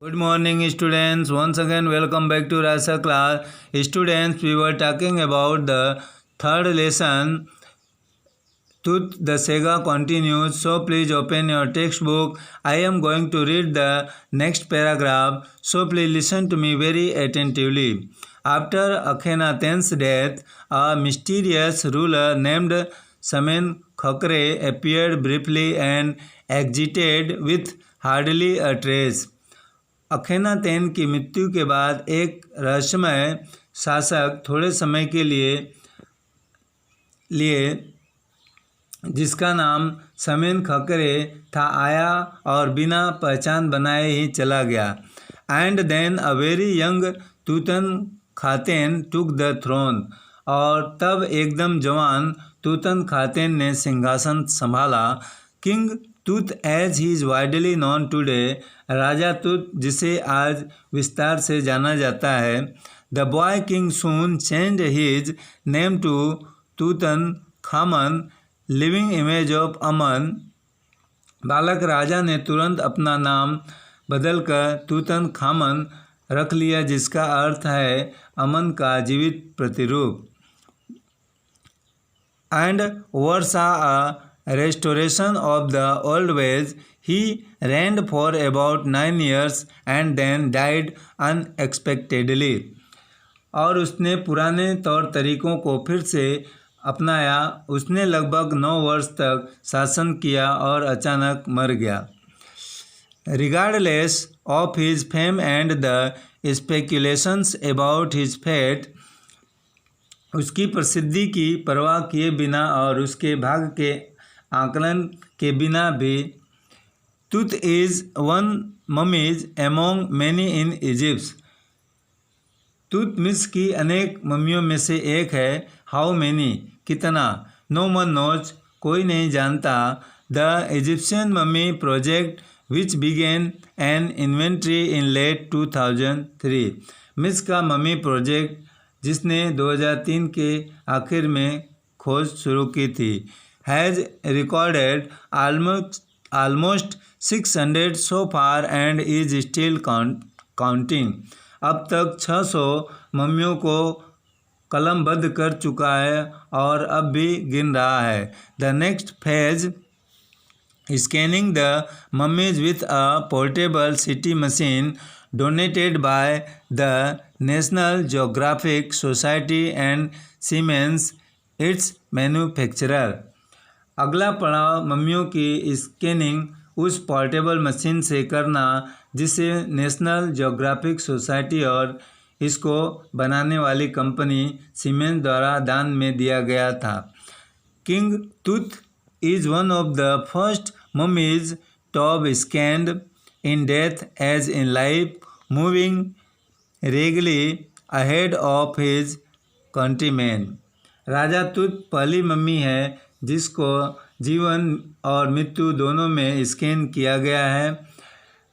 Good morning students, once again welcome back to Rasa class. Students, we were talking about the third lesson. Tooth the Sega continues, so please open your textbook. I am going to read the next paragraph, so please listen to me very attentively. After Akhenaten's death, a mysterious ruler named Samen Khokre appeared briefly and exited with hardly a trace. अखेनातेन की मृत्यु के बाद एक रहस्यमय शासक थोड़े समय के लिए जिसका नाम समेन खकरे था आया और बिना पहचान बनाए ही चला गया. And then a very young Tutankhaten took the throne. और तब एकदम जवान तूतन खातेन ने सिंहासन संभाला. King Tut as he is widely known today, राजा तूत जिसे आज विस्तार से जाना जाता है. The boy king soon change his name to Tutankhamun, living image of Amun. बालक राजा ने तुरंत अपना नाम बदलकर तूतन खामन रख लिया, जिसका अर्थ है अमन का जीवित प्रतिरूप. And oversaw a restoration of the old ways. He reigned for about 9 years and then died unexpectedly. और उसने पुराने तौर तरीकों को फिर से अपनाया. उसने लगभग 9 वर्ष तक शासन किया और अचानक मर गया. Regardless of his fame and the speculations about his fate, उसकी प्रसिद्धि की परवाह किए बिना और उसके भाग्य के आकलन के बिना भी, Tut is one mummies among many in Egypt. Tut मिस्र की अनेक मम्मियों में से एक है. हाउ मैनी, कितना. नो वन नोज, कोई नहीं जानता. The Egyptian mummy project which began an inventory in late 2003. मिस्र का मम्मी प्रोजेक्ट जिसने 2003 के आखिर में खोज शुरू की थी, has recorded almost 600 so far and is still counting. अब तक 600 मम्मियों को कलमबद्ध कर चुका है और अब भी गिन रहा है. The next phase, scanning the mummies with a portable CT machine donated by the National Geographic Society and Siemens, its manufacturer. अगला पड़ाव मम्मियों की स्कैनिंग उस पोर्टेबल मशीन से करना जिसे नेशनल ज्योग्राफिक सोसाइटी और इसको बनाने वाली कंपनी सीमेंस द्वारा दान में दिया गया था. King Tut is one of the first mummies to be scanned in death as in life, moving regally ahead of his countrymen. राजा तूत पहली मम्मी है जिसको जीवन और मृत्यु दोनों में स्कैन किया गया है.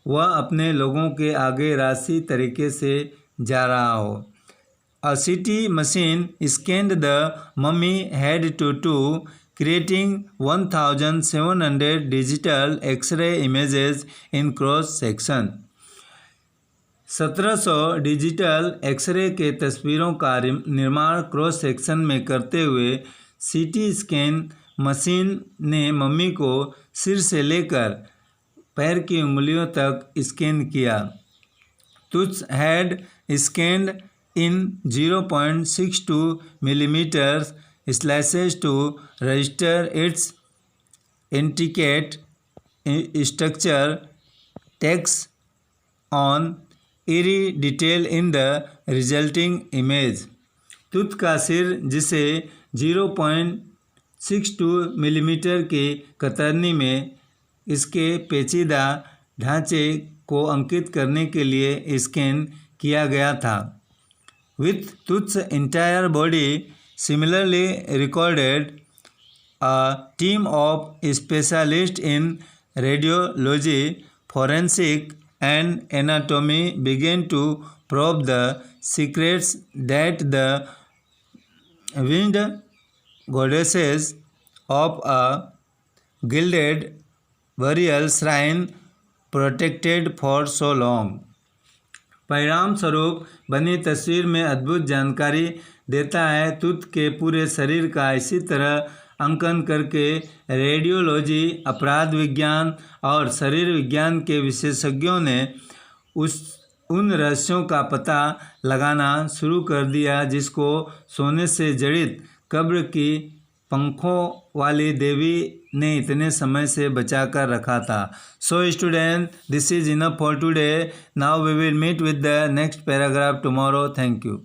वह अपने लोगों के आगे राशि तरीके से जा रहा हो. A CT machine scanned the mummy head to creating 1700 digital x-ray images in cross section. 1700 digital x-ray के तस्वीरों का निर्माण क्रॉस सेक्शन में करते हुए सीटी स्कैन मशीन ने मम्मी को सिर से लेकर पैर की उंगलियों तक स्कैन किया. Tut's had scanned in 0.62 millimetre slices to register its intricate structure takes on eerie detail in the resulting image. Tut का सिर, जिसे 0.62 मिलीमीटर की कतरनी में इसके पेचीदा ढांचे को अंकित करने के लिए स्कैन किया गया था. With Tut's entire body similarly recorded, a team of specialist in radiology, forensic and anatomy began to probe the secrets that the winged goddesses of a gilded burial shrine protected for so long. परिणाम स्वरूप बनी तस्वीर में अद्भुत जानकारी देता है। तुत के पूरे शरीर का इसी तरह अंकन करके रेडियोलॉजी, अपराध विज्ञान और शरीर विज्ञान के विशेषज्ञों ने उन रहस्यों का पता लगाना शुरू कर दिया जिसको सोने से जड़ित कब्र की पंखों वाली देवी ने इतने समय से बचा कर रखा था। So student, this is enough for today. Now we will meet with the next paragraph tomorrow. Thank you.